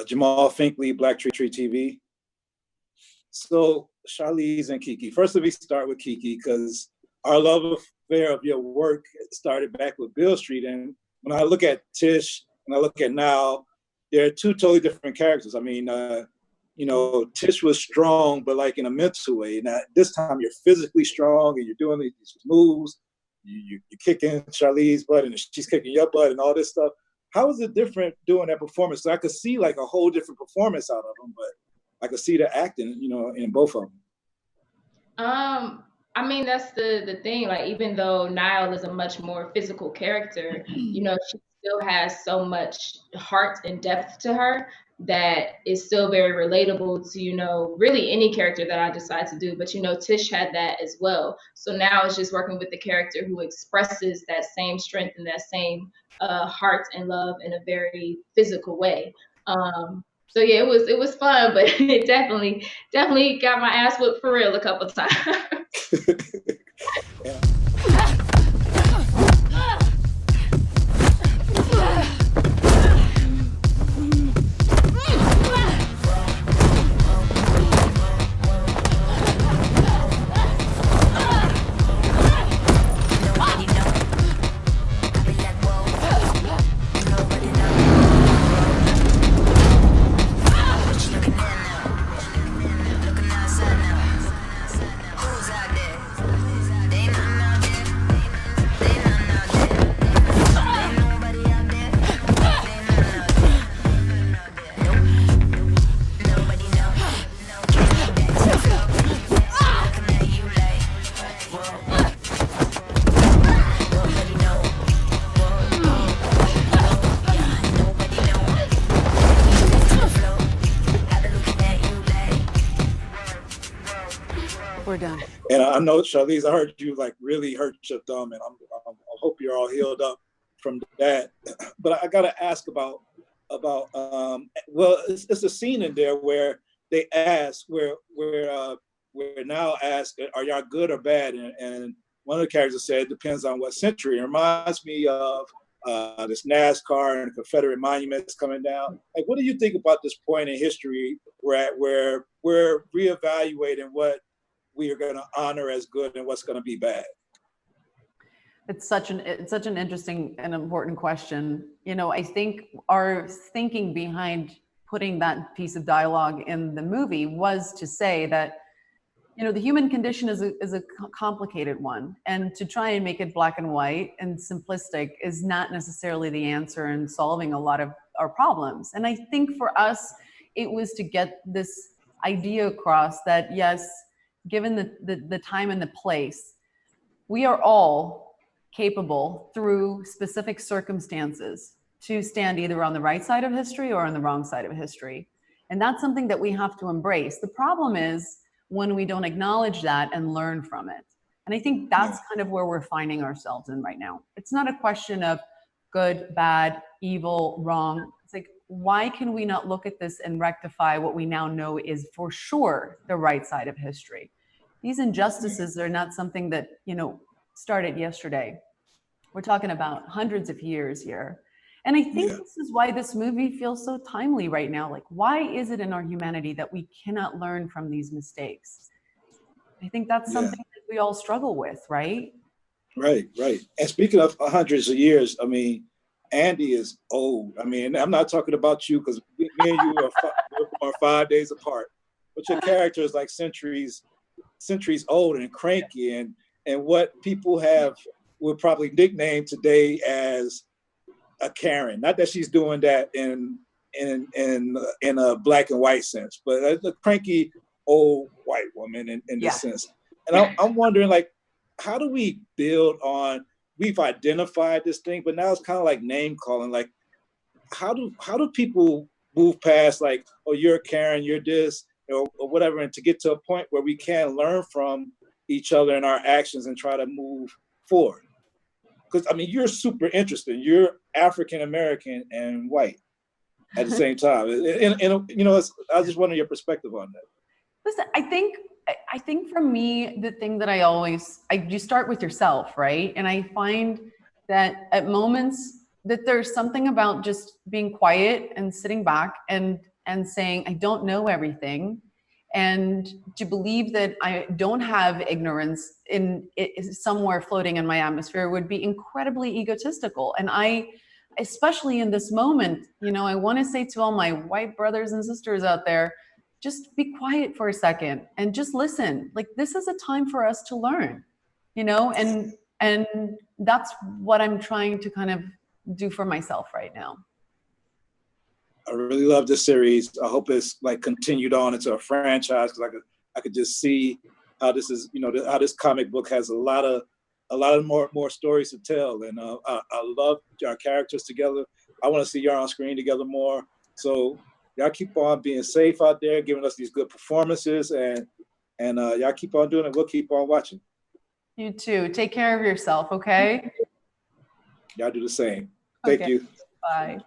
Jamal Finkley, Black Tree TV. So Charlize and Kiki. First, let me start with Kiki because our love affair of your work started back with Beale Street. And when I look at Tish and I look at now, they're two totally different characters. I mean, Tish was strong, but like in a mental way. Now this time you're physically strong and you're doing these moves. You're kicking Charlize's butt and she's kicking your butt and all this stuff. How is it different doing that performance? So I could see like a whole different performance out of them, but I could see the acting, in both of them. I mean, that's the thing. Like, even though Niall is a much more physical character, she still has so much heart and depth to her that is still very relatable to, really any character that I decide to do. But, Tish had that as well. So now it's just working with the character who expresses that same strength and that same heart and love in a very physical way. So yeah, it was fun, but it definitely got my ass whipped for real a couple times. Yeah. We're done. And I know, Charlize, I heard you like really hurt your thumb, and I hope you're all healed up from that. But I got to ask about it's a scene in there where they ask where now ask, are y'all good or bad? And one of the characters said it depends on what century. It reminds me of this NASCAR and Confederate monuments coming down. Like, what do you think about this point in history where we're reevaluating what we are going to honor as good and what's going to be bad? It's such an interesting and important question. I think our thinking behind putting that piece of dialogue in the movie was to say that, the human condition is a complicated one, and to try and make it black and white and simplistic is not necessarily the answer in solving a lot of our problems. And I think for us, it was to get this idea across that, yes, given the time and the place, we are all capable through specific circumstances to stand either on the right side of history or on the wrong side of history. And that's something that we have to embrace. The problem is when we don't acknowledge that and learn from it. And I think that's kind of where we're finding ourselves in right now. It's not a question of good, bad, evil, wrong. It's like, why can we not look at this and rectify what we now know is for sure the right side of history? These injustices are not something that, started yesterday. We're talking about hundreds of years here. And I think this is why this movie feels so timely right now. Like, why is it in our humanity that we cannot learn from these mistakes? I think that's something that we all struggle with, right? Right. And speaking of hundreds of years, I mean, Andy is old. I mean, I'm not talking about you because me and you are 5 days apart, but your character is like centuries old and cranky, and what people would probably nickname today as a Karen. Not that she's doing that in a black and white sense, but a cranky old white woman in this sense. And I'm wondering, like, how do we build on? We've identified this thing, but now it's kind of like name calling. Like, how do people move past like, oh, you're a Karen, you're this, or whatever, and to get to a point where we can learn from each other and our actions and try to move forward? Because I mean, you're super interesting. You're African American and white at the same time. And I was just wondering your perspective on that. Listen, I think for me, the thing that you start with yourself, right? And I find that at moments that there's something about just being quiet and sitting back and saying, I don't know everything. And to believe that I don't have ignorance in it somewhere floating in my atmosphere would be incredibly egotistical. And especially in this moment, you know, I want to say to all my white brothers and sisters out there, just be quiet for a second and just listen. Like, this is a time for us to learn, you know, and that's what I'm trying to kind of do for myself right now. I really love this series. I hope it's like continued on into a franchise, because I could just see how this is, you know, how this comic book has a lot of more stories to tell. And I love our characters together. I want to see y'all on screen together more. So y'all keep on being safe out there, giving us these good performances, and y'all keep on doing it. We'll keep on watching. You too. Take care of yourself, okay? Y'all do the same. Thank you. Bye.